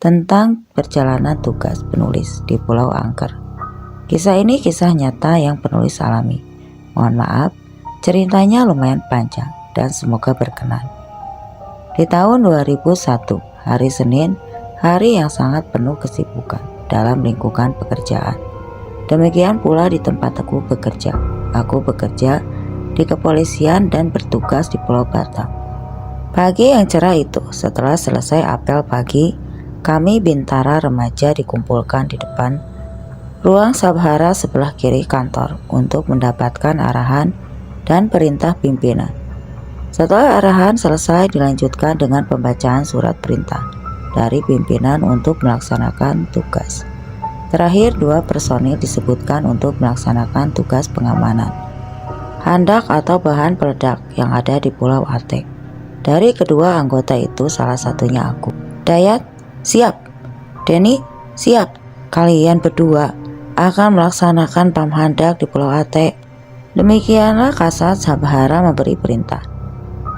tentang perjalanan tugas penulis di Pulau Angker. Kisah ini kisah nyata yang penulis alami. Mohon maaf, ceritanya lumayan panjang dan semoga berkenan. Di tahun 2001, hari Senin, hari yang sangat penuh kesibukan dalam lingkungan pekerjaan. Demikian pula di tempat aku bekerja. Aku bekerja di kepolisian dan bertugas di Pulau Batam. Pagi yang cerah itu, setelah selesai apel pagi, kami bintara remaja dikumpulkan di depan ruang sabhara sebelah kiri kantor untuk mendapatkan arahan dan perintah pimpinan. Setelah arahan selesai, dilanjutkan dengan pembacaan surat perintah dari pimpinan untuk melaksanakan tugas. Terakhir, 2 personil disebutkan untuk melaksanakan tugas pengamanan handak atau bahan peledak yang ada di Pulau Atek. Dari kedua anggota itu, salah satunya aku. Dayat, siap. Denny, siap. Kalian berdua akan melaksanakan pam handak di Pulau Atek. Demikianlah Kasat Sabhara memberi perintah.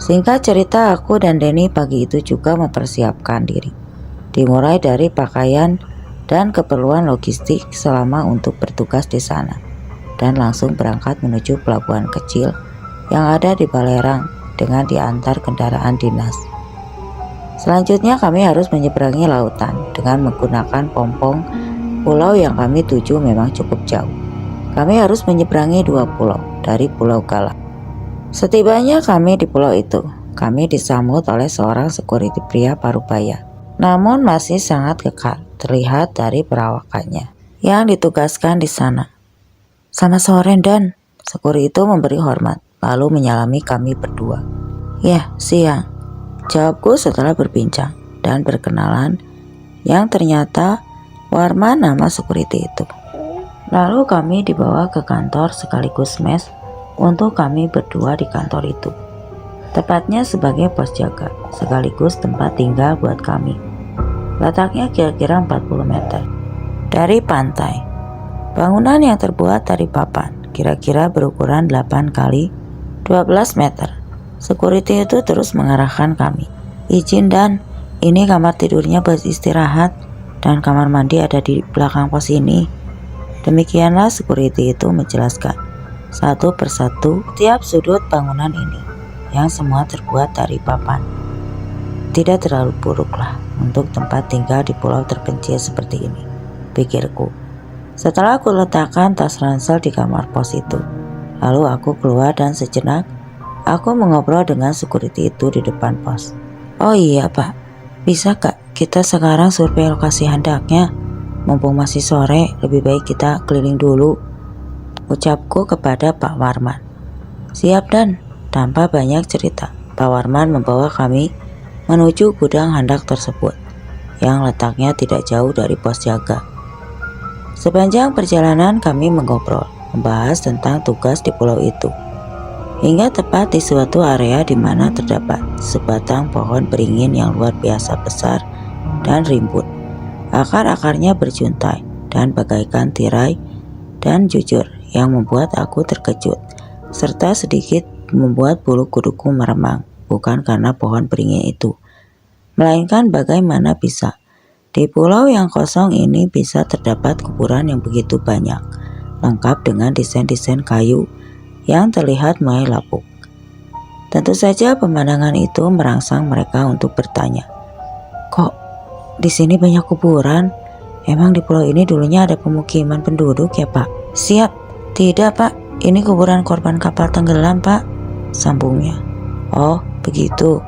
Singkat cerita, aku dan Denny pagi itu juga mempersiapkan diri. Dimulai dari pakaian dan keperluan logistik selama untuk bertugas di sana, dan langsung berangkat menuju pelabuhan kecil yang ada di Balerang dengan diantar kendaraan dinas. Selanjutnya kami harus menyeberangi lautan dengan menggunakan pompong. Pulau yang kami tuju memang cukup jauh. Kami harus menyeberangi 2 pulau dari Pulau Galang. Setibanya kami di pulau itu, kami disambut oleh seorang security pria parubaya, namun masih sangat kekar terlihat dari perawakannya yang ditugaskan di sana. Selamat sore, Dan. Security itu memberi hormat, lalu menyalami kami berdua. Ya, siang, jawabku setelah berbincang dan berkenalan, yang ternyata Warman nama security itu. Lalu kami dibawa ke kantor sekaligus mes untuk kami berdua di kantor itu. Tepatnya sebagai pos jaga, sekaligus tempat tinggal buat kami. Letaknya kira-kira 40 meter dari pantai. Bangunan yang terbuat dari papan, kira-kira berukuran 8 kali 12 meter. Security itu terus mengarahkan kami. Izin, Dan, ini kamar tidurnya buat istirahat, dan kamar mandi ada di belakang pos ini. Demikianlah security itu menjelaskan satu persatu tiap sudut bangunan ini, yang semua terbuat dari papan. Tidak terlalu buruklah untuk tempat tinggal di pulau terpencil seperti ini, pikirku. Setelah aku letakkan tas ransel di kamar pos itu, lalu aku keluar dan sejenak aku mengobrol dengan security itu di depan pos. Oh iya, Pak, bisa Kak kita sekarang survei lokasi handaknya? Mumpung masih sore, lebih baik kita keliling dulu, ucapku kepada Pak Warman. Siap, Dan. Tanpa banyak cerita, Pak Warman membawa kami menuju gudang handak tersebut yang letaknya tidak jauh dari pos jaga. Sepanjang perjalanan kami mengobrol, membahas tentang tugas di pulau itu, hingga tepat di suatu area di mana terdapat sebatang pohon beringin yang luar biasa besar dan rimbun. Akar-akarnya berjuntai dan bagaikan tirai, dan jujur yang membuat aku terkejut, serta sedikit membuat bulu kuduku meremang, bukan karena pohon beringin itu, melainkan bagaimana bisa di pulau yang kosong ini bisa terdapat kuburan yang begitu banyak, lengkap dengan desain-desain kayu yang terlihat mulai lapuk. Tentu saja pemandangan itu merangsang mereka untuk bertanya, kok di sini banyak kuburan? Emang di pulau ini dulunya ada pemukiman penduduk ya, Pak? Siap. Tidak, Pak. Ini kuburan korban kapal tenggelam, Pak, sambungnya. Oh, begitu.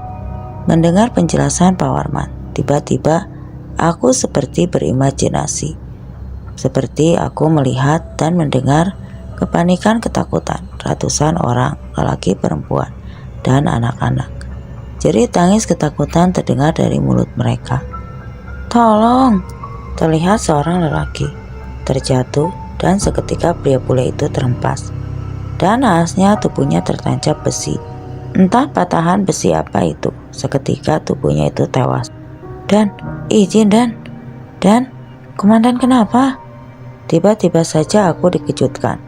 Mendengar penjelasan Pak Warman, tiba-tiba aku seperti berimajinasi. Seperti aku melihat dan mendengar kepanikan ketakutan ratusan orang, lelaki, perempuan, dan anak-anak. Jerit tangis ketakutan terdengar dari mulut mereka. Tolong! Terlihat seorang lelaki terjatuh dan seketika pria bule itu terhempas. Dan nahasnya tubuhnya tertancap besi. Entah patahan besi apa itu, seketika tubuhnya itu tewas. Dan, izin Dan, Komandan kenapa? Tiba-tiba saja aku dikejutkan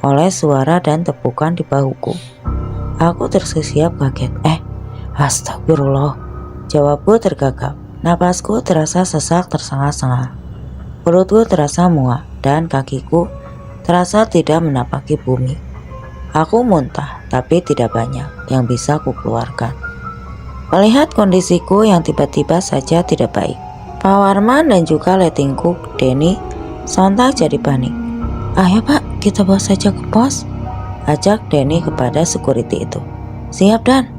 oleh suara dan tepukan di bahuku. Aku tersiap kaget. Astagfirullah, jawabku tergagap. Napasku terasa sesak tersengah-sengah. Perutku terasa muak dan kakiku terasa tidak menapaki bumi. Aku muntah, tapi tidak banyak yang bisa kukeluarkan. Melihat kondisiku yang tiba-tiba saja tidak baik, Pak Warman dan juga letting cook Denny sontak jadi panik. "Ayo Pak, kita bawa saja ke pos," ajak Denny kepada security itu. "Siap Dan."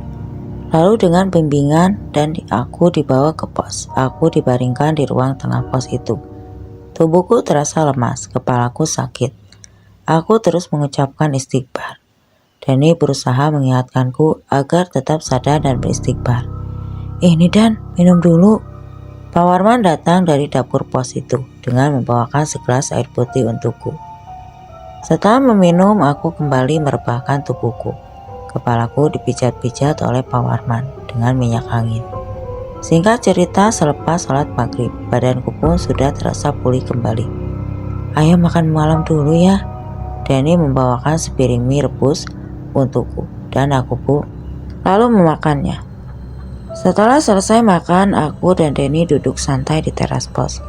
Lalu dengan bimbingan dan aku dibawa ke pos. Aku dibaringkan di ruang tengah pos itu. Tubuhku terasa lemas, kepalaku sakit. Aku terus mengucapkan istighfar. Denny berusaha mengingatkanku agar tetap sadar dan beristighfar. "Ini Dan, minum dulu." Pak Warman datang dari dapur pos itu dengan membawakan segelas air putih untukku. Setelah meminum, aku kembali merebahkan tubuhku. Kepalaku dipijat-pijat oleh Pak Warman dengan minyak angin. Singkat cerita, selepas sholat maghrib, badanku pun sudah terasa pulih kembali. "Ayo makan malam dulu ya." Denny membawakan sepiring mie rebus untukku dan aku pun lalu memakannya. Setelah selesai makan, aku dan Denny duduk santai di teras pos.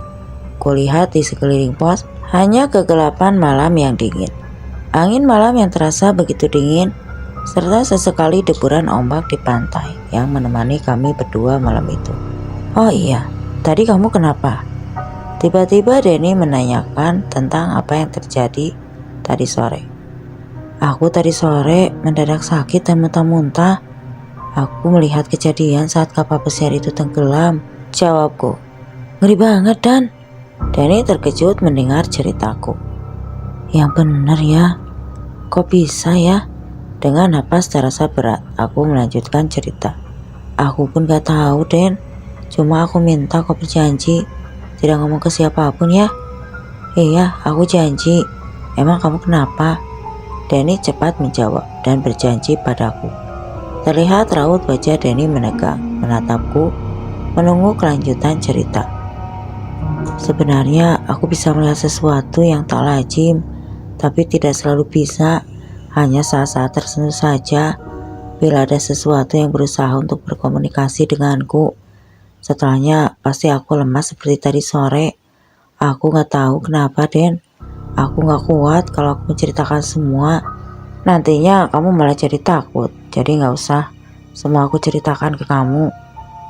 Kulihat di sekeliling pos hanya kegelapan malam yang dingin. Angin malam yang terasa begitu dingin, serta sesekali deburan ombak di pantai yang menemani kami berdua malam itu. "Oh iya, tadi kamu kenapa?" Tiba-tiba Denny menanyakan tentang apa yang terjadi tadi sore. "Aku tadi sore mendadak sakit dan muntah-muntah. Aku melihat kejadian saat kapal pesiar itu tenggelam," jawabku. "Ngeri banget Dan." Denny terkejut mendengar ceritaku. "Yang benar ya, kok bisa ya?" Dengan napas terasa berat, aku melanjutkan cerita. "Aku pun gak tahu Den, cuma aku minta kau berjanji tidak ngomong ke siapapun ya." "Iya, aku janji. Emang kamu kenapa?" Denny cepat menjawab dan berjanji padaku. Terlihat raut wajah Denny menegang, menatapku, menunggu kelanjutan cerita. "Sebenarnya aku bisa melihat sesuatu yang tak lazim, tapi tidak selalu bisa. Hanya saat-saat tertentu saja, bila ada sesuatu yang berusaha untuk berkomunikasi denganku. Setelahnya pasti aku lemas seperti tadi sore. Aku gak tahu kenapa Den. Aku gak kuat kalau aku menceritakan semua. Nantinya kamu malah jadi takut. Jadi gak usah semua aku ceritakan ke kamu.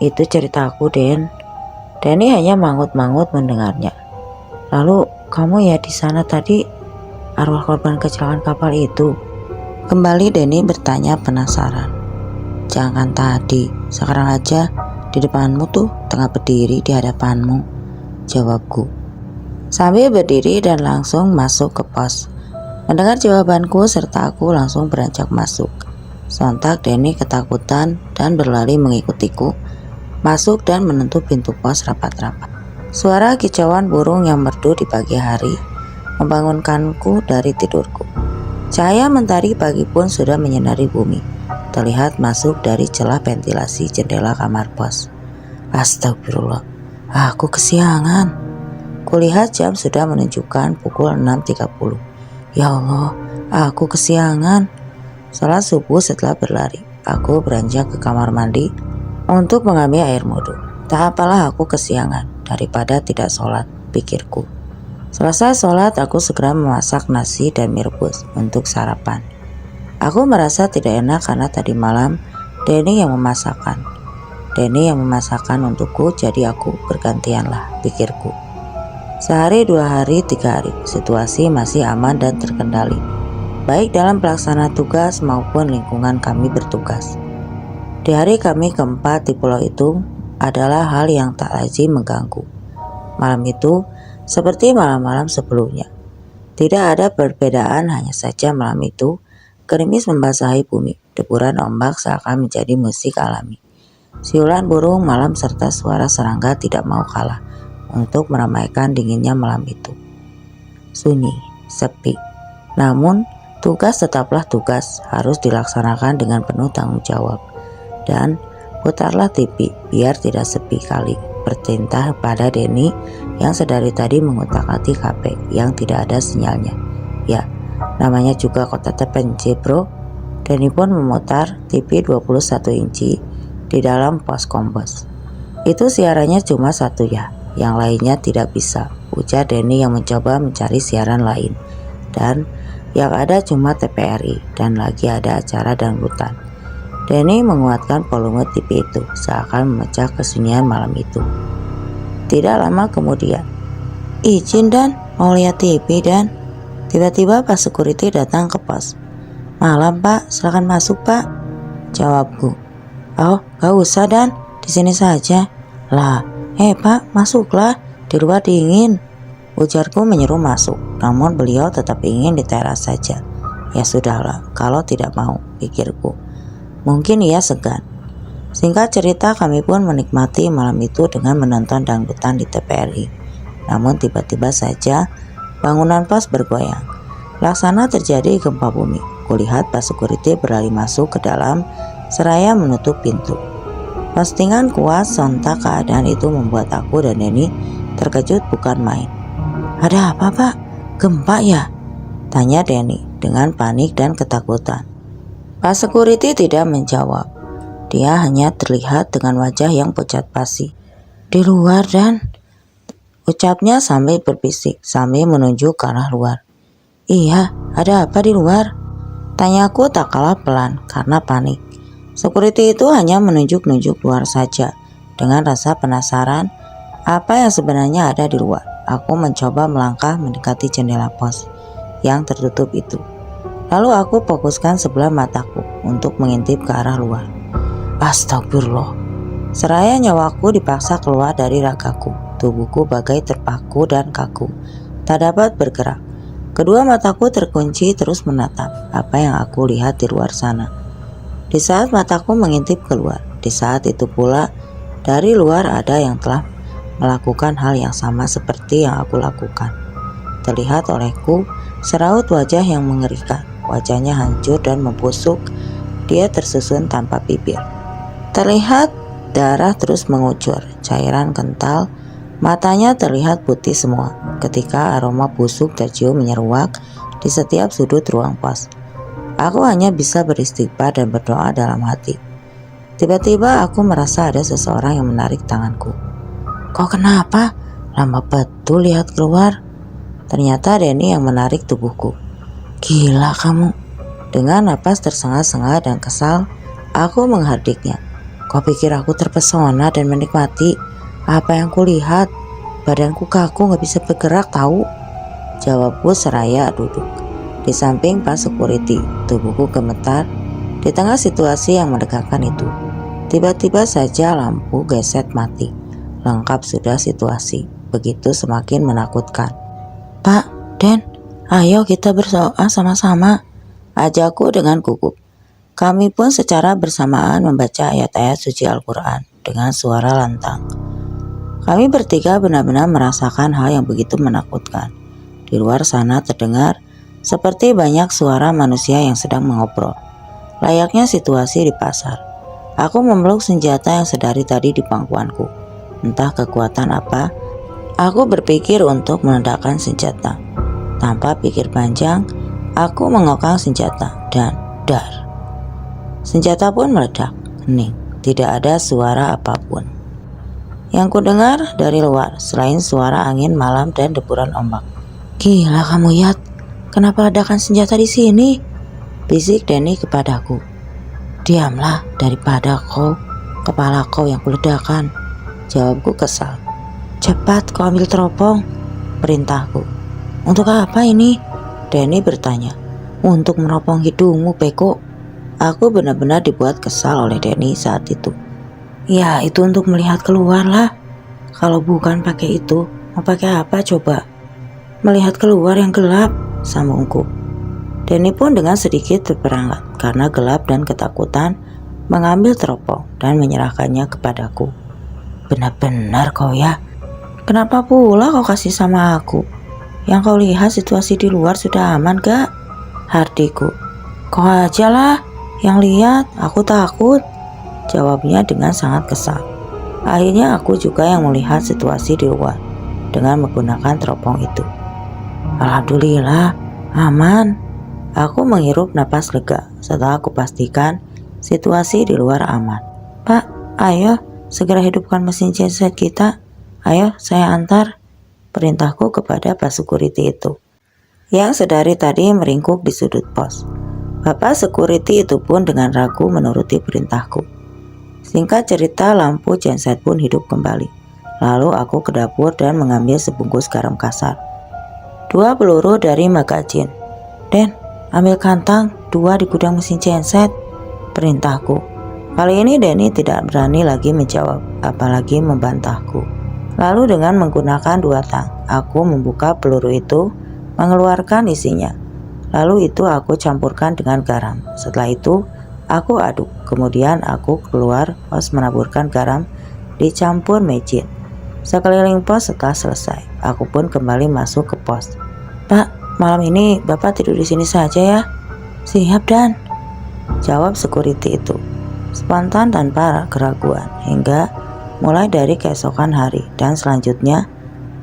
Itu cerita aku Den." Denny hanya mangut-mangut mendengarnya. "Lalu kamu ya di sana tadi, arwah korban kecelakaan kapal itu?" Kembali Denny bertanya penasaran. "Jangan tadi, sekarang aja di depanmu tuh, tengah berdiri di hadapanmu," jawabku. Sambil berdiri dan langsung masuk ke pos. Mendengar jawabanku serta aku langsung beranjak masuk. Sontak Denny ketakutan dan berlari mengikutiku masuk dan menutup pintu pos rapat-rapat. Suara kicauan burung yang merdu di pagi hari membangunkanku dari tidurku. Cahaya mentari pagi pun sudah menyinari bumi, terlihat masuk dari celah ventilasi jendela kamar pos. Astagfirullah, aku kesiangan. Kulihat jam sudah menunjukkan pukul 6.30. Ya Allah, aku kesiangan. Salat subuh setelah berlari, aku beranjak ke kamar mandi untuk mengambil air wudhu. Tak apalah aku kesiangan daripada tidak sholat, pikirku. Selesai sholat, aku segera memasak nasi dan mie rebus untuk sarapan. Aku merasa tidak enak karena tadi malam Denny yang memasakkan. Denny yang memasakkan untukku, jadi aku bergantianlah, pikirku. Sehari, 2 hari, 3 hari, situasi masih aman dan terkendali, baik dalam pelaksanaan tugas maupun lingkungan kami bertugas. Di hari kami keempat di pulau itu adalah hal yang tak lazim mengganggu. Malam itu seperti malam-malam sebelumnya. Tidak ada perbedaan, hanya saja malam itu gerimis membasahi bumi. Deburan ombak seakan menjadi musik alami. Siulan burung malam serta suara serangga tidak mau kalah untuk meramaikan dinginnya malam itu. Sunyi, sepi. Namun tugas tetaplah tugas, harus dilaksanakan dengan penuh tanggung jawab. Dan putarlah TV biar tidak sepi kali, perintah pada Denny yang sedari tadi mengutak-atik HP yang tidak ada sinyalnya. Ya, namanya juga kota terpencil bro. Denny pun memutar TV 21 inci di dalam pos kompos. Itu siarannya cuma satu ya, yang lainnya tidak bisa, ujar Denny yang mencoba mencari siaran lain. Dan yang ada cuma TVRI dan lagi ada acara dangdutan. Denny menguatkan volume TV itu seakan memecah kesunyian malam itu. Tidak lama kemudian, izin Dan, mau lihat TV Dan. Tiba-tiba pas security datang ke pos. Malam Pak, silakan masuk Pak, jawabku. Oh, gak usah Dan, di sini saja. Lah, Pak, masuklah, di luar dingin, ujarku menyeru masuk. Namun beliau tetap ingin di teras saja. Ya sudahlah, kalau tidak mau, pikirku. Mungkin ia segan. Singkat cerita, kami pun menikmati malam itu dengan menonton dangdutan di TVRI. Namun tiba-tiba saja bangunan pos bergoyang. Laksana terjadi gempa bumi. Kulihat pas security berlari masuk ke dalam seraya menutup pintu. Postingan kuat sontak keadaan itu membuat aku dan Denny terkejut bukan main. Ada apa Pak? Gempa ya? Tanya Denny dengan panik dan ketakutan. Pak security tidak menjawab. Dia hanya terlihat dengan wajah yang pucat pasi. Di luar Dan, ucapnya sambil berbisik sambil menunjuk ke arah luar. Iya, ada apa di luar? Tanyaku tak kalah pelan karena panik. Security itu hanya menunjuk-nunjuk luar saja. Dengan rasa penasaran apa yang sebenarnya ada di luar, aku mencoba melangkah mendekati jendela pos yang tertutup itu. Lalu aku fokuskan sebelah mataku untuk mengintip ke arah luar. Astagfirullah. Seraya nyawaku dipaksa keluar dari ragaku. Tubuhku bagai terpaku dan kaku, tak dapat bergerak. Kedua mataku terkunci terus menatap apa yang aku lihat di luar sana. Di saat mataku mengintip keluar, di saat itu pula dari luar ada yang telah melakukan hal yang sama seperti yang aku lakukan. Terlihat olehku seraut wajah yang mengerikan. Wajahnya hancur dan membusuk. Dia tersusun tanpa bibir. Terlihat darah terus mengucur, cairan kental. Matanya terlihat putih semua ketika aroma busuk tercium menyeruak di setiap sudut ruang pos. Aku hanya bisa beristighfar dan berdoa dalam hati. Tiba-tiba aku merasa ada seseorang yang menarik tanganku. Kok kenapa? Lama betul lihat keluar. Ternyata Denny yang menarik tubuhku. Gila kamu. Dengan napas tersengal-sengal dan kesal, aku menghardiknya. Kau pikir aku terpesona dan menikmati apa yang kulihat? Badanku kaku, gak bisa bergerak tahu. Jawabku seraya duduk di samping pas security. Tubuhku gemetar di tengah situasi yang menegangkan itu. Tiba-tiba saja lampu geset mati. Lengkap sudah situasi. Begitu semakin menakutkan. Pak, Den, ayo kita berdoa sama-sama, ajakku dengan gugup. Kami pun secara bersamaan membaca ayat-ayat suci Al-Quran dengan suara lantang. Kami bertiga benar-benar merasakan hal yang begitu menakutkan. Di luar sana terdengar seperti banyak suara manusia yang sedang mengobrol. Layaknya situasi di pasar. Aku memeluk senjata yang sedari tadi di pangkuanku. Entah kekuatan apa, aku berpikir untuk meledakkan senjata. Tanpa pikir panjang, aku mengokang senjata dan dar. Senjata pun meledak, hening, tidak ada suara apapun yang kudengar dari luar selain suara angin malam dan deburan ombak. Gila kamu Yat, kenapa ledakan senjata di sini? Bisik Denny kepadaku. Diamlah daripada kepala kau yang kuledakan, jawabku kesal. Cepat kau ambil teropong, perintahku. Untuk apa ini? Denny bertanya. Untuk meropong hidungmu Peko. Aku benar-benar dibuat kesal oleh Denny saat itu. Ya itu untuk melihat keluar lah. Kalau bukan pakai itu, mau pakai apa coba? Melihat keluar yang gelap, sambungku. Denny pun dengan sedikit terperangkap karena gelap dan ketakutan mengambil teropong dan menyerahkannya kepadaku. Benar-benar kau ya. Kenapa pula kau kasih sama aku? Yang kau lihat situasi di luar sudah aman gak? Hardiku. Kau aja lah yang lihat, aku takut. Jawabnya dengan sangat kesal. Akhirnya aku juga yang melihat situasi di luar dengan menggunakan teropong itu. Alhamdulillah, aman. Aku menghirup napas lega setelah aku pastikan situasi di luar aman. Pak, ayo segera hidupkan mesin genset kita. Ayo, saya antar, perintahku kepada Pak Security itu, yang sedari tadi meringkuk di sudut pos. Bapak Security itu pun dengan ragu menuruti perintahku. Singkat cerita, lampu genset pun hidup kembali. Lalu aku ke dapur dan mengambil sebungkus garam kasar. 2 peluru dari magazin. Den, ambil kantang 2 di gudang mesin genset, perintahku. Kali ini Denny tidak berani lagi menjawab, apalagi membantahku. Lalu dengan menggunakan 2 tang, aku membuka peluru itu, mengeluarkan isinya. Lalu itu aku campurkan dengan garam. Setelah itu, aku aduk. Kemudian aku keluar pos menaburkan garam dicampur mecin. Sekeliling pos setelah selesai, aku pun kembali masuk ke pos. Pak, malam ini Bapak tidur di sini saja ya? Siap, Dan, jawab security itu, spontan tanpa keraguan. Hingga mulai dari keesokan hari dan selanjutnya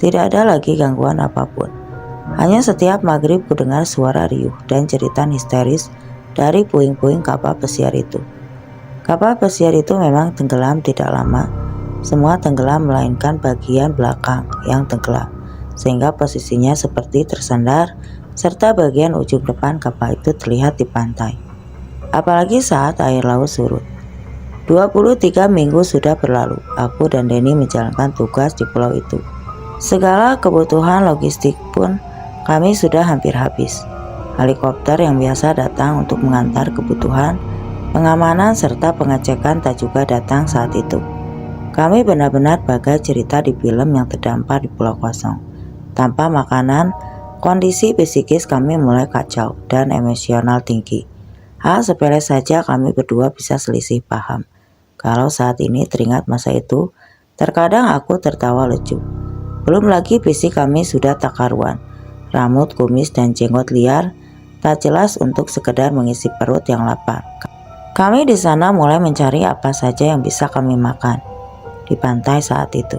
tidak ada lagi gangguan apapun. Hanya setiap maghrib ku dengar suara riuh dan jeritan histeris dari puing-puing kapal pesiar itu. Kapal pesiar itu memang tenggelam tidak lama. Semua tenggelam melainkan bagian belakang yang tenggelam, sehingga posisinya seperti tersandar, serta bagian ujung depan kapal itu terlihat di pantai. Apalagi saat air laut surut. 23 minggu sudah berlalu, aku dan Denny menjalankan tugas di pulau itu. Segala kebutuhan logistik pun kami sudah hampir habis. Helikopter yang biasa datang untuk mengantar kebutuhan, pengamanan serta pengecekan tak juga datang saat itu. Kami benar-benar bagai cerita di film yang terdampar di pulau kosong. Tanpa makanan, kondisi psikis kami mulai kacau dan emosional tinggi. Hal sepele saja kami berdua bisa selisih paham. Kalau saat ini teringat masa itu, terkadang aku tertawa lucu. Belum lagi fisik kami sudah tak karuan. Rambut, kumis, dan jenggot liar tak jelas untuk sekedar mengisi perut yang lapar. Kami di sana mulai mencari apa saja yang bisa kami makan. Di pantai saat itu,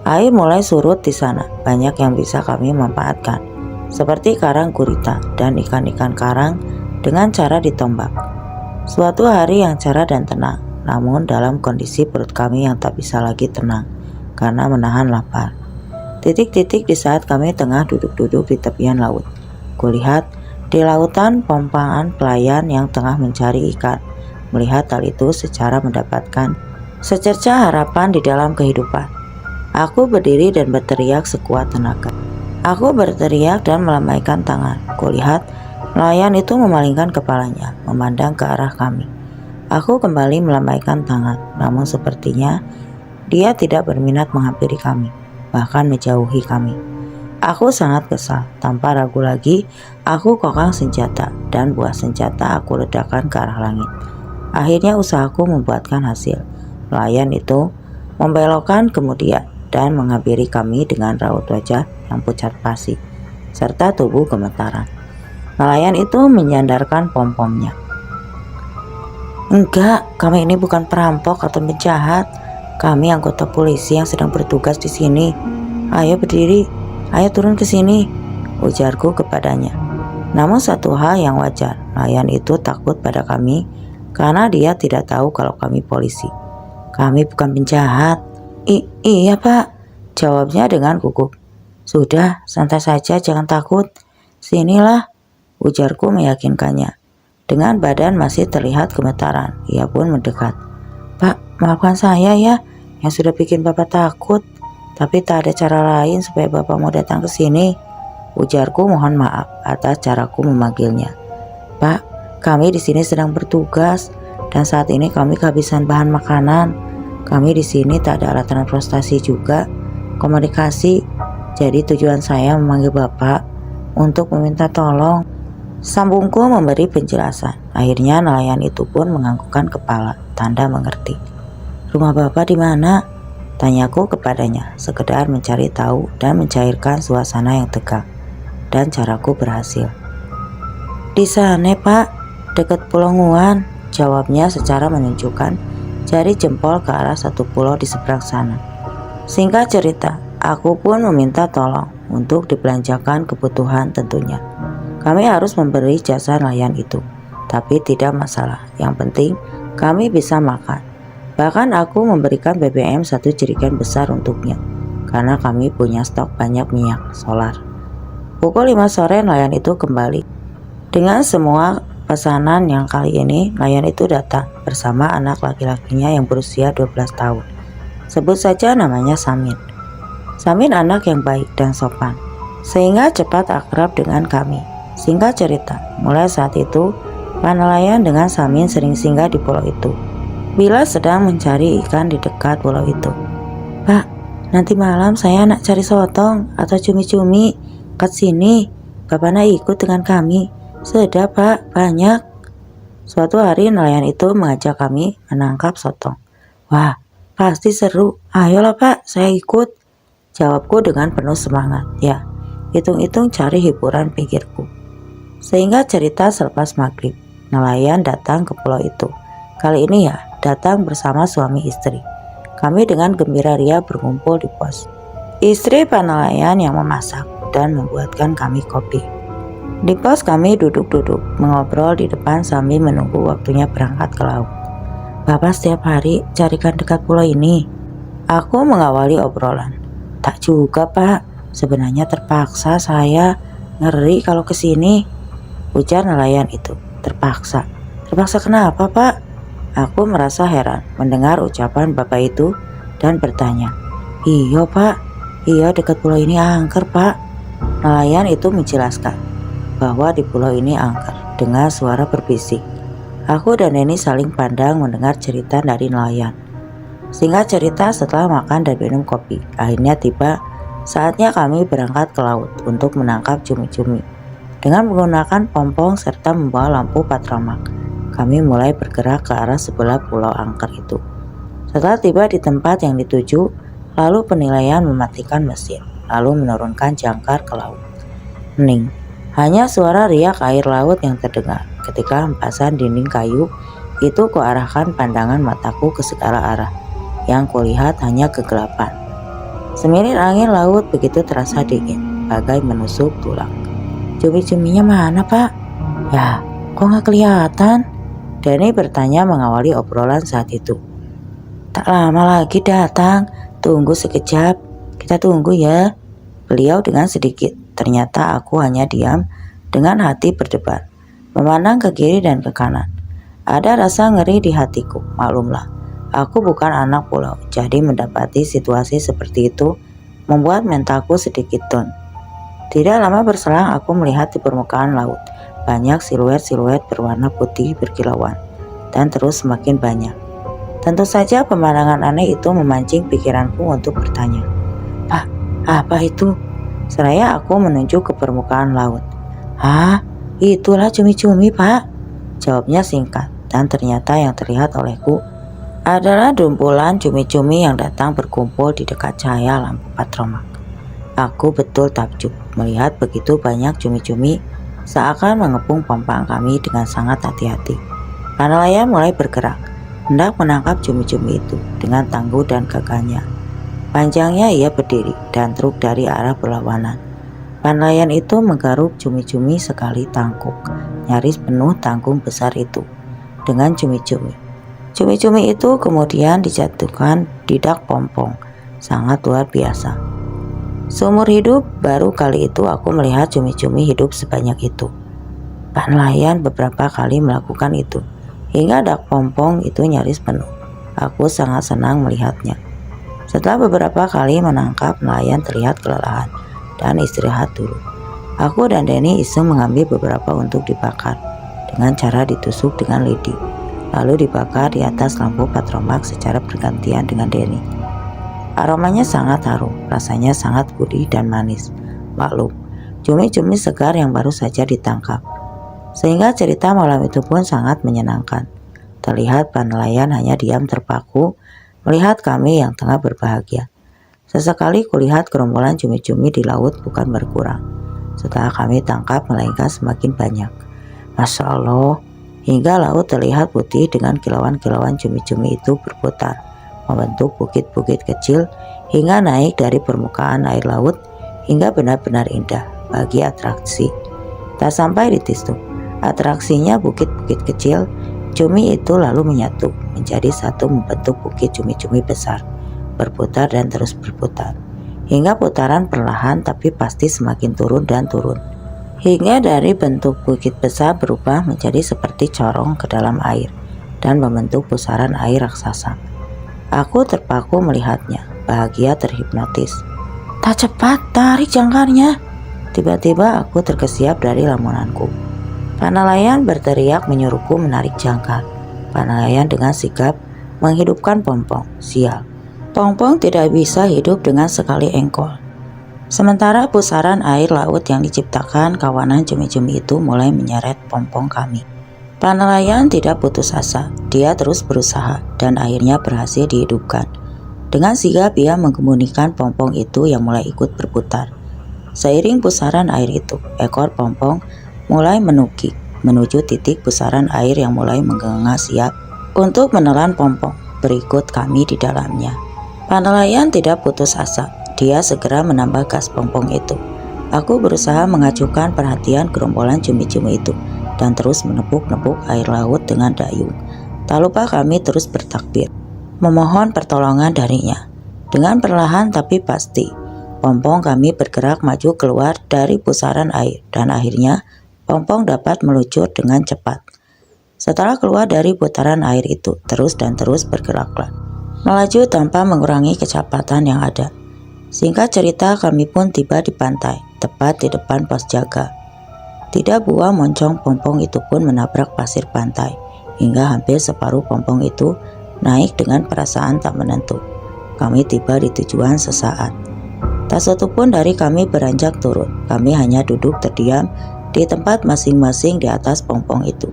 air mulai surut di sana. Banyak yang bisa kami manfaatkan, seperti karang gurita dan ikan-ikan karang dengan cara ditombak. Suatu hari yang cerah dan tenang, namun dalam kondisi perut kami yang tak bisa lagi tenang karena menahan lapar. Titik-titik di saat kami tengah duduk-duduk di tepian laut. Kulihat di lautan pompaan pelayan yang tengah mencari ikan. Melihat hal itu secara mendapatkan secerca harapan di dalam kehidupan. Aku berdiri dan berteriak sekuat tenaga. Aku berteriak dan melambaikan tangan. Kulihat nelayan itu memalingkan kepalanya, memandang ke arah kami. Aku kembali melambaikan tangan, namun sepertinya dia tidak berminat menghampiri kami, bahkan menjauhi kami. Aku sangat kesal. Tanpa ragu lagi, aku kokang senjata dan buah senjata aku ledakan ke arah langit. Akhirnya usahaku membuahkan hasil. Nelayan itu membelokkan kemudian dan menghampiri kami dengan raut wajah yang pucat pasi, serta tubuh gemetaran. Nelayan itu menyandarkan pom-pomnya. Enggak, kami ini bukan perampok atau penjahat. Kami anggota polisi yang sedang bertugas di sini. Ayo berdiri, ayo turun ke sini, ujarku kepadanya. Namun satu hal yang wajar, nelayan itu takut pada kami karena dia tidak tahu kalau kami polisi. Kami bukan penjahat. Iya Pak, jawabnya dengan gugup. Sudah, santai saja, jangan takut. Sinilah, ujarku meyakinkannya. Dengan badan masih terlihat gemetaran, ia pun mendekat. Pak, maafkan saya ya, yang sudah bikin Bapak takut. Tapi tak ada cara lain supaya Bapak mau datang ke sini. Ujarku mohon maaf atas caraku memanggilnya. Pak, kami di sini sedang bertugas dan saat ini kami kehabisan bahan makanan. Kami di sini tak ada alat transportasi juga, komunikasi. Jadi tujuan saya memanggil Bapak untuk meminta tolong. Sambungku memberi penjelasan. Akhirnya nelayan itu pun menganggukkan kepala, tanda mengerti. Rumah Bapak di mana? Tanyaku kepadanya, sekedar mencari tahu dan mencairkan suasana yang tegang. Dan caraku berhasil. Di sana Pak, dekat Pulau Nguan, jawabnya secara menunjukkan jari jempol ke arah satu pulau di seberang sana. Singkat cerita, aku pun meminta tolong untuk dibelanjakan kebutuhan tentunya. Kami harus memberi jasa nelayan itu, tapi tidak masalah. Yang penting kami bisa makan. Bahkan aku memberikan BBM 1 jerigen besar untuknya, karena kami punya stok banyak minyak solar. Pukul 5 sore nelayan itu kembali dengan semua pesanan. Yang kali ini nelayan itu datang bersama anak laki-lakinya yang berusia 12 tahun. Sebut saja namanya Samin. Samin anak yang baik dan sopan, sehingga cepat akrab dengan kami. Singkat cerita, mulai saat itu para nelayan dengan Samin sering singgah di pulau itu bila sedang mencari ikan di dekat pulau itu. "Pak, nanti malam saya nak cari sotong atau cumi-cumi. Kat sini, Bapak nak ikut dengan kami. Sedap Pak, banyak." Suatu hari nelayan itu mengajak kami menangkap sotong. "Wah, pasti seru. Ayolah Pak, saya ikut," jawabku dengan penuh semangat. Ya, hitung-hitung cari hiburan, pikirku. Sehingga cerita selepas maghrib, nelayan datang ke pulau itu. Kali ini ya, datang bersama suami istri. Kami dengan gembira ria berkumpul di pos. Istri pak nelayan yang memasak dan membuatkan kami kopi. Di pos kami duduk-duduk mengobrol di depan sambil menunggu waktunya berangkat ke laut. "Bapak setiap hari carikan dekat pulau ini?" Aku mengawali obrolan. "Tak juga Pak, sebenarnya terpaksa saya. Ngeri kalau kesini," ujar nelayan itu. "Terpaksa? Terpaksa kenapa Pak?" Aku merasa heran mendengar ucapan bapak itu dan bertanya. "Iya Pak, iya dekat pulau ini angker Pak." Nelayan itu menjelaskan bahwa di pulau ini angker dengan suara berbisik. Aku dan Neni saling pandang mendengar cerita dari nelayan. Singkat cerita, setelah makan dan minum kopi, akhirnya tiba saatnya kami berangkat ke laut untuk menangkap cumi-cumi. Dengan menggunakan pompong serta membawa lampu patromak, kami mulai bergerak ke arah sebelah pulau angker itu. Setelah tiba di tempat yang dituju, lalu penilaian mematikan mesin, lalu menurunkan jangkar ke laut. Hening, hanya suara riak air laut yang terdengar ketika hempasan dinding kayu itu kuarahkan pandangan mataku ke segala arah. Yang kulihat hanya kegelapan. Semilir angin laut begitu terasa dingin, bagai menusuk tulang. "Cumi-cuminya mana Pak?" "Ya, kok nggak kelihatan?" Dani bertanya mengawali obrolan saat itu. "Tak lama lagi datang, tunggu sekejap, kita tunggu ya," beliau dengan sedikit. Ternyata aku hanya diam dengan hati berdebar, memandang ke kiri dan ke kanan. Ada rasa ngeri di hatiku, maklumlah. Aku bukan anak pulau, jadi mendapati situasi seperti itu membuat mentalku sedikit down. Tidak lama berselang aku melihat di permukaan laut banyak siluet-siluet berwarna putih berkilauan, dan terus semakin banyak. Tentu saja pemandangan aneh itu memancing pikiranku untuk bertanya, "Pak, apa itu?" Seraya aku menunjuk ke permukaan laut. "Ah, itulah cumi-cumi Pak," jawabnya singkat, dan ternyata yang terlihat olehku adalah dumpulan cumi-cumi yang datang berkumpul di dekat cahaya lampu patromak. Aku betul takjub melihat begitu banyak cumi-cumi seakan mengepung pompang kami dengan sangat hati-hati. Para nelayan mulai bergerak, hendak menangkap cumi-cumi itu dengan tangguh dan gagahnya. Panjangnya ia berdiri dan truk dari arah berlawanan. Para nelayan itu menggaruk cumi-cumi sekali tangkuk, nyaris penuh tanggung besar itu dengan cumi-cumi. Cumi-cumi itu kemudian dijatuhkan di dak pompong, sangat luar biasa. Seumur hidup baru kali itu aku melihat cumi-cumi hidup sebanyak itu. Pak nelayan beberapa kali melakukan itu, hingga dak pompong itu nyaris penuh. Aku sangat senang melihatnya. Setelah beberapa kali menangkap, nelayan terlihat kelelahan dan istirahat dulu. Aku dan Denny iseng mengambil beberapa untuk dibakar dengan cara ditusuk dengan lidi, lalu dibakar di atas lampu patromak secara bergantian dengan Denny. Aromanya sangat harum, rasanya sangat gurih dan manis. Maklum, cumi-cumi segar yang baru saja ditangkap. Sehingga cerita malam itu pun sangat menyenangkan. Terlihat para nelayan hanya diam terpaku melihat kami yang tengah berbahagia. Sesekali kulihat gerombolan cumi-cumi di laut bukan berkurang setelah kami tangkap, melainkan semakin banyak. Masya Allah, hingga laut terlihat putih dengan kilauan-kilauan cumi-cumi itu berputar, membentuk bukit-bukit kecil hingga naik dari permukaan air laut hingga benar-benar indah bagi atraksi. Tak sampai di situ, atraksinya bukit-bukit kecil, cumi itu lalu menyatu menjadi satu membentuk bukit cumi-cumi besar, berputar dan terus berputar. Hingga putaran perlahan tapi pasti semakin turun dan turun. Hingga dari bentuk bukit besar berubah menjadi seperti corong ke dalam air dan membentuk pusaran air raksasa. Aku terpaku melihatnya, bahagia terhipnotis. Tak cepat, tarik jangkarnya. Tiba-tiba aku terkesiap dari lamunanku. Pak nelayan berteriak menyuruhku menarik jangkar. Pak nelayan dengan sigap menghidupkan pompong. Sial, pompong tidak bisa hidup dengan sekali engkol. Sementara pusaran air laut yang diciptakan kawanan cumi-cumi itu mulai menyeret pompong kami. Pak nelayan tidak putus asa, dia terus berusaha dan akhirnya berhasil dihidupkan. Dengan sigap ia mengemunikan pompong itu yang mulai ikut berputar. Seiring pusaran air itu, ekor pompong mulai menukik menuju titik pusaran air yang mulai menggengga siap untuk menelan pompong berikut kami di dalamnya. Pak nelayan tidak putus asa, dia segera menambah gas pompong itu. Aku berusaha mengacuhkan perhatian gerombolan cumi-cumi itu dan terus menepuk-nepuk air laut dengan dayung. Tak lupa kami terus bertakbir, memohon pertolongan darinya. Dengan perlahan tapi pasti, pompong kami bergerak maju keluar dari pusaran air dan akhirnya pompong dapat meluncur dengan cepat. Setelah keluar dari putaran air itu, terus dan terus bergeraklah, melaju tanpa mengurangi kecepatan yang ada. Singkat cerita, kami pun tiba di pantai, tepat di depan pos jaga. Tidak buah moncong pompong itu pun menabrak pasir pantai, hingga hampir separuh pompong itu naik dengan perasaan tak menentu. Kami tiba di tujuan sesaat. Tak satu pun dari kami beranjak turun, kami hanya duduk terdiam di tempat masing-masing di atas pompong itu.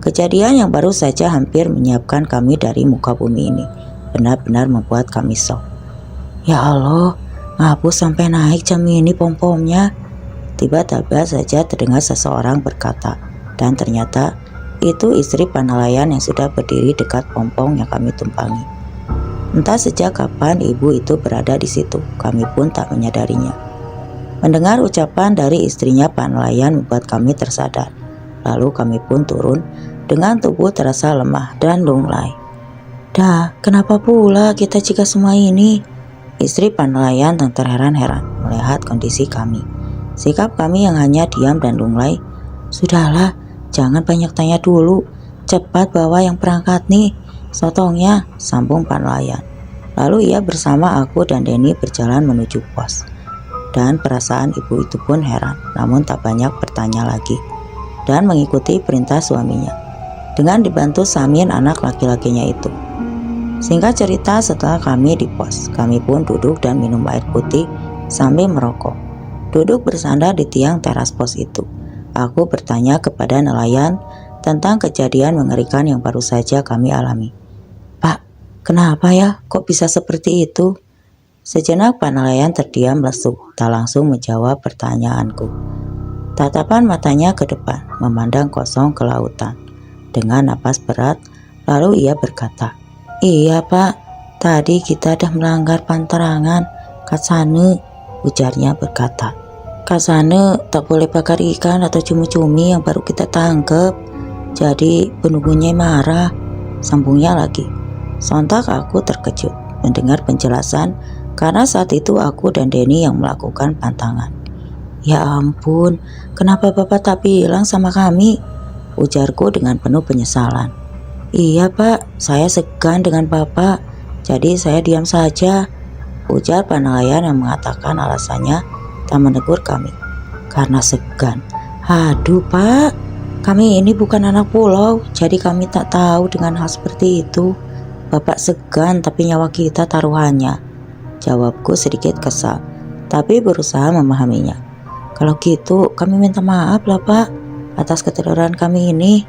Kejadian yang baru saja hampir menyiapkan kami dari muka bumi ini benar-benar membuat kami shock. Ya Allah, ngapus sampai naik jam ini pompongnya. Tiba-tiba saja terdengar seseorang berkata, dan ternyata itu istri Pak nelayan yang sudah berdiri dekat pompong yang kami tumpangi. Entah sejak kapan ibu itu berada di situ, kami pun tak menyadarinya. Mendengar ucapan dari istrinya Pak nelayan membuat kami tersadar. Lalu kami pun turun dengan tubuh terasa lemah dan lunglai. Dah, kenapa pula kita jika semua ini? Istri Pak nelayan tak terheran-heran melihat kondisi kami. Sikap kami yang hanya diam dan lunglai. Sudahlah, jangan banyak tanya dulu. Cepat bawa yang perangkat nih, sotongnya, sambung Pak nelayan. Lalu ia bersama aku dan Denny berjalan menuju pos. Dan perasaan ibu itu pun heran, namun tak banyak bertanya lagi, dan mengikuti perintah suaminya, dengan dibantu Samin anak laki-lakinya itu. Singkat cerita, setelah kami di pos, kami pun duduk dan minum air putih sambil merokok. Duduk bersandar di tiang teras pos itu, aku bertanya kepada nelayan tentang kejadian mengerikan yang baru saja kami alami. Pak, kenapa ya? Kok bisa seperti itu? Sejenak Pak nelayan terdiam lesu, tak langsung menjawab pertanyaanku. Tatapan matanya ke depan, memandang kosong ke lautan. Dengan napas berat, lalu ia berkata, Iya Pak, tadi kita dah melanggar pantarangan, Kasane, ujarnya berkata. Kasane tak boleh bakar ikan atau cumi-cumi yang baru kita tangkap, jadi penunggunya marah, sambungnya lagi. Sontak aku terkejut mendengar penjelasan, karena saat itu aku dan Denny yang melakukan pantangan. Ya ampun, kenapa Bapak tak bilang sama kami? Ujarku dengan penuh penyesalan. Iya Pak, saya segan dengan Bapak, jadi saya diam saja. Ujar Pak nelayan yang mengatakan alasannya tak menegur kami. Karena segan. Aduh Pak, kami ini bukan anak pulau, jadi kami tak tahu dengan hal seperti itu. Bapak segan tapi nyawa kita taruhannya. Jawabku sedikit kesal, tapi berusaha memahaminya. Kalau gitu kami minta maaf lah Pak, atas ketiduran kami ini.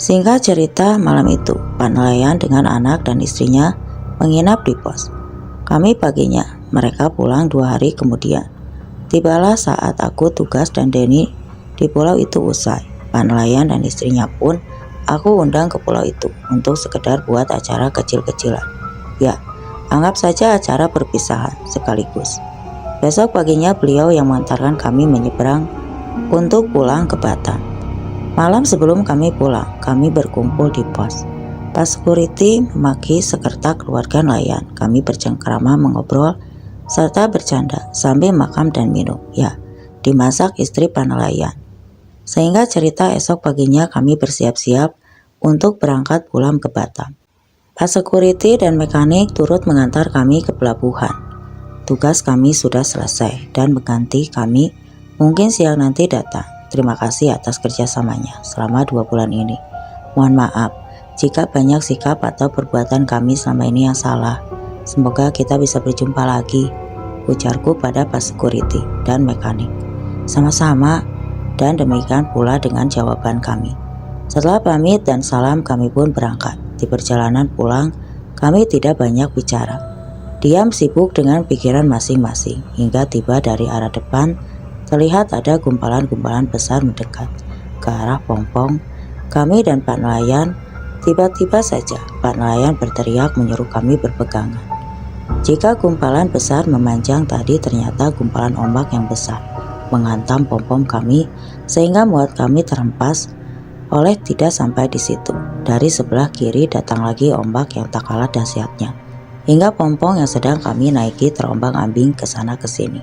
Singkat cerita, malam itu Pak nelayan dengan anak dan istrinya menginap di pos. Kami paginya, mereka pulang 2 hari kemudian. Tibalah saat aku tugas dan Denny di pulau itu usai. Pak nelayan dan istrinya pun aku undang ke pulau itu untuk sekedar buat acara kecil-kecilan. Ya, anggap saja acara perpisahan sekaligus. Besok paginya beliau yang mengantarkan kami menyeberang untuk pulang ke Batam. Malam sebelum kami pulang, kami berkumpul di pos. Pak security memaki sekerta keluarga nelayan. Kami bercengkrama mengobrol serta bercanda sambil makan dan minum. Ya, dimasak istri Pak nelayan. Sehingga cerita esok paginya kami bersiap-siap untuk berangkat pulang ke Batam. Pak security dan mekanik turut mengantar kami ke pelabuhan. Tugas kami sudah selesai dan mengganti kami mungkin siang nanti datang. Terima kasih atas kerjasamanya selama 2 bulan ini. Mohon maaf jika banyak sikap atau perbuatan kami selama ini yang salah. Semoga kita bisa berjumpa lagi, ujarku pada Pak security dan mekanik. Sama-sama, dan demikian pula dengan jawaban kami. Setelah pamit dan salam kami pun berangkat. Di perjalanan pulang kami tidak banyak bicara. Diam sibuk dengan pikiran masing-masing hingga tiba dari arah depan terlihat ada gumpalan-gumpalan besar mendekat ke arah Pompong. Kami dan Pak nelayan tiba-tiba saja Pak nelayan berteriak menyuruh kami berpegangan. Jika gumpalan besar memanjang tadi ternyata gumpalan ombak yang besar menghantam Pompong kami sehingga muat kami terhempas. Oleh tidak sampai di situ, dari sebelah kiri datang lagi ombak yang tak kalah dahsyatnya, hingga Pompong yang sedang kami naiki terombang-ambing ke sana ke sini.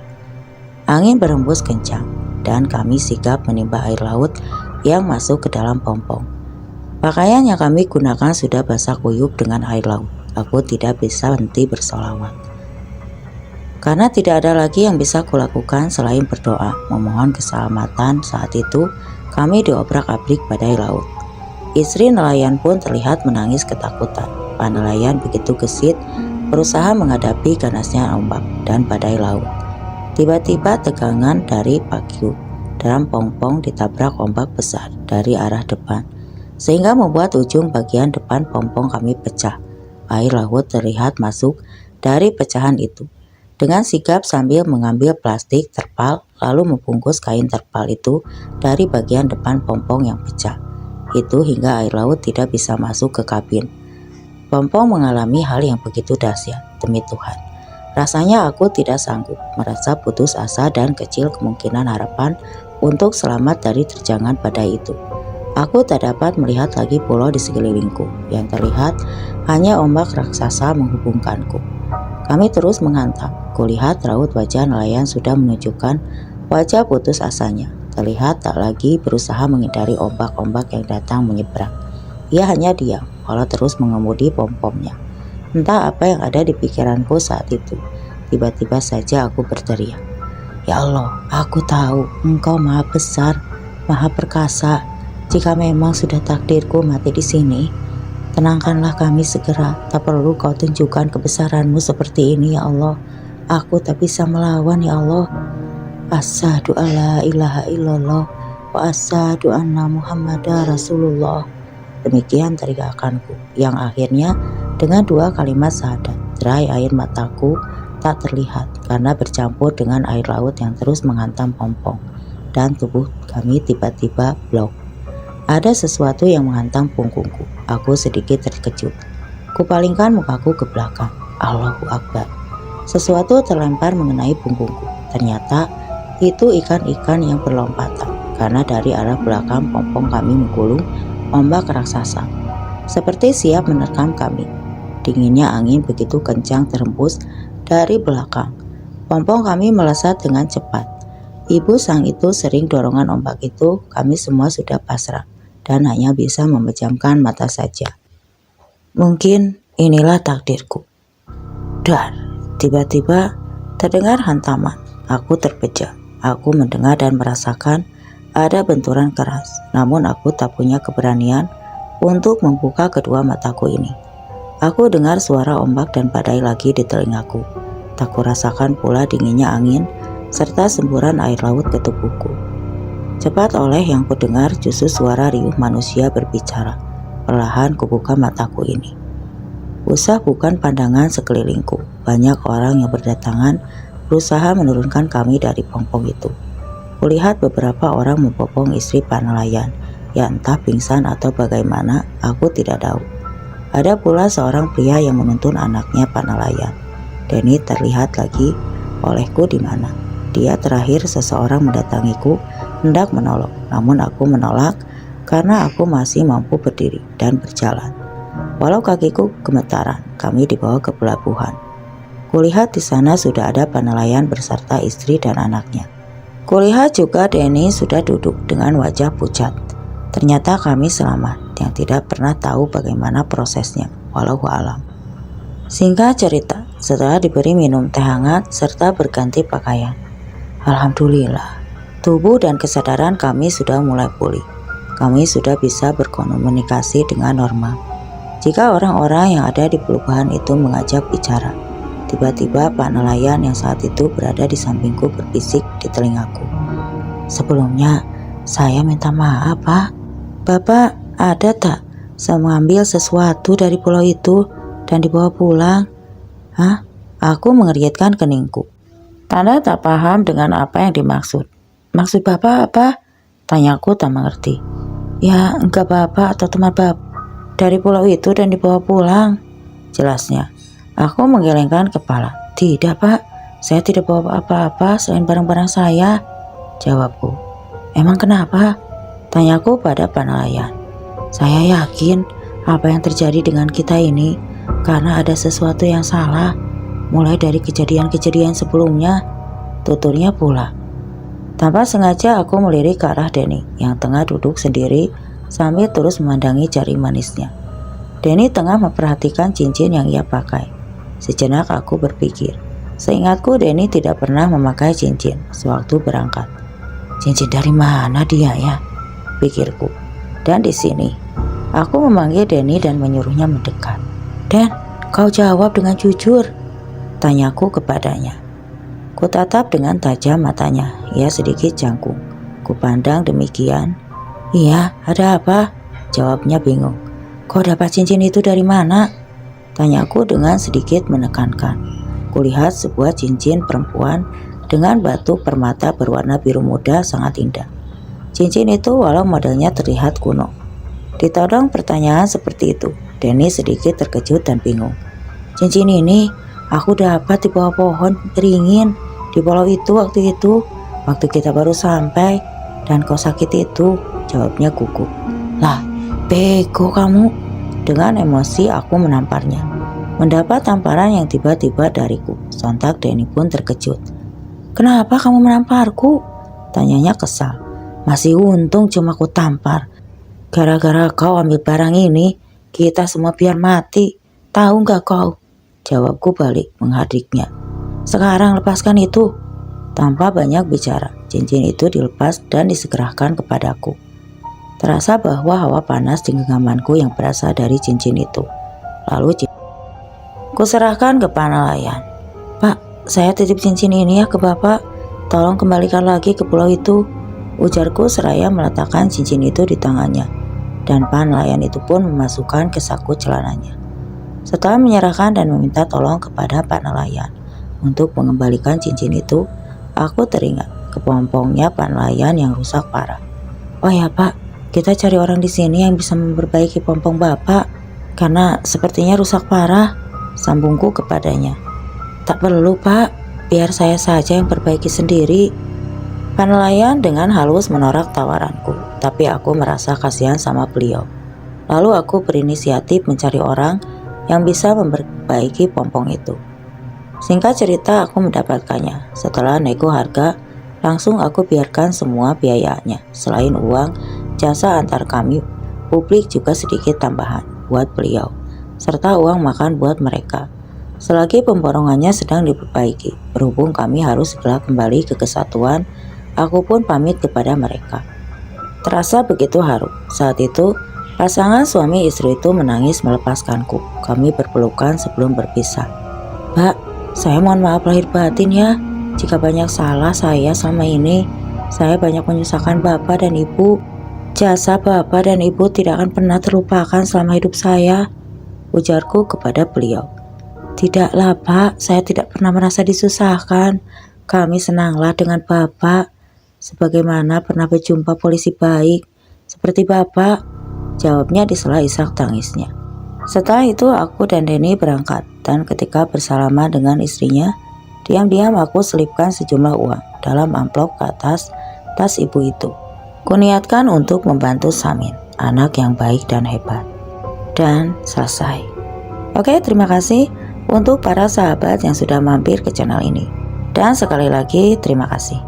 Angin berhembus kencang dan kami sigap menimba air laut yang masuk ke dalam Pompong. Pakaian yang kami gunakan sudah basah kuyup dengan air laut. Aku tidak bisa henti bersolawat. Karena tidak ada lagi yang bisa kulakukan selain berdoa, memohon keselamatan. Saat itu kami diobrak-abrik badai laut. Istri nelayan pun terlihat menangis ketakutan. Pak nelayan begitu gesit berusaha menghadapi ganasnya ombak dan badai laut. Tiba-tiba tegangan dari pagiu dalam Pompong ditabrak ombak besar dari arah depan, sehingga membuat ujung bagian depan Pompong kami pecah. Air laut terlihat masuk dari pecahan itu. Dengan sigap sambil mengambil plastik terpal lalu membungkus kain terpal itu dari bagian depan Pompong yang pecah itu hingga air laut tidak bisa masuk ke kabin. Pompong mengalami hal yang begitu dahsyat, demi Tuhan. Rasanya aku tidak sanggup, merasa putus asa dan kecil kemungkinan harapan untuk selamat dari terjangan badai itu. Aku tak dapat melihat lagi pulau di sekelilingku, yang terlihat hanya ombak raksasa menghubungkanku. Kami terus menghantam. Kulihat raut wajah nelayan sudah menunjukkan wajah putus asanya. Terlihat tak lagi berusaha menghindari ombak-ombak yang datang menyeberang. Ia hanya diam, walau terus mengemudi Pompongnya. Entah apa yang ada di pikiranku saat itu. Tiba-tiba saja aku berteriak, "Ya Allah, aku tahu Engkau Maha Besar, Maha Perkasa. Jika memang sudah takdirku mati di sini, tenangkanlah kami segera. Tak perlu Kau tunjukkan kebesaran-Mu seperti ini, ya Allah. Aku tak bisa melawan, ya Allah. Asyhadu alla ilaha illallah wa asyhadu anna Muhammadar Rasulullah." Demikian teriakanku, yang akhirnya dengan 2 kalimat syahadat. Derai air mataku tak terlihat karena bercampur dengan air laut yang terus menghantam Pompong, dan tubuh kami tiba-tiba blok. Ada sesuatu yang menghantam punggungku. Aku sedikit terkejut. Kupalingkan mukaku ke belakang. Allahu Akbar. Sesuatu terlempar mengenai punggungku. Ternyata itu ikan-ikan yang berlompatan, karena dari arah belakang Pompong kami menggulung ombak raksasa, seperti siap menerkam kami. Dinginnya angin begitu kencang terhembus dari belakang. Pompong kami melesat dengan cepat. Ibu sang itu sering dorongan ombak itu, kami semua sudah pasrah dan hanya bisa memejamkan mata saja. Mungkin inilah takdirku. Dar. Tiba-tiba terdengar hantaman. Aku terpejam. Aku mendengar dan merasakan ada benturan keras. Namun aku tak punya keberanian untuk membuka kedua mataku ini. Aku dengar suara ombak dan badai lagi di telingaku. Tak kurasakan pula dinginnya angin serta semburan air laut ke tubuhku. Cepat oleh yang kudengar justru suara riuh manusia berbicara. Perlahan kubuka mataku ini. Usah bukan pandangan sekelilingku. Banyak orang yang berdatangan berusaha menurunkan kami dari Pompong itu. Kulihat beberapa orang membopong istri Pak nelayan, ya entah pingsan atau bagaimana, aku tidak tahu. Ada pula seorang pria yang menuntun anaknya Pak nelayan. Denny terlihat lagi olehku di mana. Dia terakhir seseorang mendatangiku hendak menolong, namun aku menolak karena aku masih mampu berdiri dan berjalan. Walau kakiku gemetaran, kami dibawa ke pelabuhan. Kulihat di sana sudah ada para nelayan beserta istri dan anaknya. Kulihat juga Denny sudah duduk dengan wajah pucat. Ternyata kami selamat, yang tidak pernah tahu bagaimana prosesnya, walau alam. Singkat cerita, setelah diberi minum teh hangat serta berganti pakaian, alhamdulillah, tubuh dan kesadaran kami sudah mulai pulih. Kami sudah bisa berkomunikasi dengan normal. Jika orang-orang yang ada di pelabuhan itu mengajak bicara, tiba-tiba Pak nelayan yang saat itu berada di sampingku berbisik di telingaku. Sebelumnya, saya minta maaf, Pak. Bapak ada tak saya mengambil sesuatu dari pulau itu dan dibawa pulang? Hah? Aku mengerutkan keningku. Tanda tak paham dengan apa yang dimaksud. Maksud Bapak apa? Tanyaku tak mengerti. Ya, enggak Bapak atau teman Bapak dari pulau itu dan dibawa pulang, jelasnya. Aku menggelengkan kepala. Tidak Pak, saya tidak bawa apa-apa selain barang-barang saya, jawabku. Emang kenapa? Tanyaku pada Pak nelayan. Saya yakin apa yang terjadi dengan kita ini karena ada sesuatu yang salah, mulai dari kejadian-kejadian sebelumnya, tuturnya pula. Tanpa sengaja aku melirik ke arah Denny yang tengah duduk sendiri sambil terus memandangi jari manisnya. Denny tengah memperhatikan cincin yang ia pakai. Sejenak aku berpikir, seingatku Denny tidak pernah memakai cincin sewaktu berangkat. Cincin dari mana dia ya? Pikirku. Dan di sini, aku memanggil Denny dan menyuruhnya mendekat. Den, kau jawab dengan jujur, tanyaku kepadanya. Ku tatap dengan tajam matanya, ia sedikit canggung. Ku pandang demikian. Iya, ada apa? Jawabnya bingung. Kau dapat cincin itu dari mana? Tanyaku dengan sedikit menekankan. Kulihat sebuah cincin perempuan dengan batu permata berwarna biru muda sangat indah. Cincin itu walau modelnya terlihat kuno. Ditodong pertanyaan seperti itu, Denny sedikit terkejut dan bingung. Cincin ini aku dapat di bawah pohon beringin di pulau itu waktu kita baru sampai dan kau sakit itu, jawabnya gugup. Lah, bego kamu. Dengan emosi aku menamparnya. Mendapat tamparan yang tiba-tiba dariku. Sontak Denny pun terkejut. Kenapa kamu menamparku? Tanyanya kesal. Masih untung cuma ku tampar. Gara-gara kau ambil barang ini, kita semua biar mati. Tahu gak kau? Jawabku balik menghadiknya. Sekarang lepaskan itu. Tanpa banyak bicara, cincin itu dilepas dan disegerahkan kepadaku. Terasa bahwa hawa panas di genggamanku yang berasal dari cincin itu. Lalu kuserahkan ke Pak nelayan. Pak, saya titip cincin ini ya ke Bapak. Tolong kembalikan lagi ke pulau itu, ujarku seraya meletakkan cincin itu di tangannya. Dan Pak nelayan itu pun memasukkan ke saku celananya. Setelah menyerahkan dan meminta tolong kepada Pak nelayan untuk mengembalikan cincin itu, aku teringat kepompongnya Pak nelayan yang rusak parah. Oh ya Pak, kita cari orang di sini yang bisa memperbaiki pompong Bapak karena sepertinya rusak parah, sambungku kepadanya. Tak perlu Pak, biar saya saja yang perbaiki sendiri. Pak nelayan dengan halus menolak tawaranku, tapi aku merasa kasihan sama beliau. Lalu aku berinisiatif mencari orang yang bisa memperbaiki pompong itu. Singkat cerita aku mendapatkannya. Setelah nego harga, langsung aku biarkan semua biayanya. Selain uang, jasa antar kami, publik juga sedikit tambahan buat beliau, serta uang makan buat mereka. Selagi pemborongannya sedang diperbaiki, berhubung kami harus segera kembali ke kesatuan, aku pun pamit kepada mereka. Terasa begitu haru. Saat itu, pasangan suami istri itu menangis melepaskanku. Kami berpelukan sebelum berpisah. Mbak, saya mohon maaf lahir batin ya. Jika banyak salah saya selama ini, saya banyak menyusahkan Bapak dan Ibu. Jasa Bapak dan Ibu tidak akan pernah terlupakan selama hidup saya, ujarku kepada beliau. Tidaklah Pak, saya tidak pernah merasa disusahkan. Kami senanglah dengan Bapak, sebagaimana pernah berjumpa polisi baik seperti Bapak, jawabnya di sela isak tangisnya. Setelah itu aku dan Denny berangkat, dan ketika bersalaman dengan istrinya, diam-diam aku selipkan sejumlah uang dalam amplop ke atas tas ibu itu. Kuniatkan untuk membantu Samin, anak yang baik dan hebat. dan selesai. Oke, terima kasih untuk para sahabat yang sudah mampir ke channel ini. Dan sekali lagi terima kasih.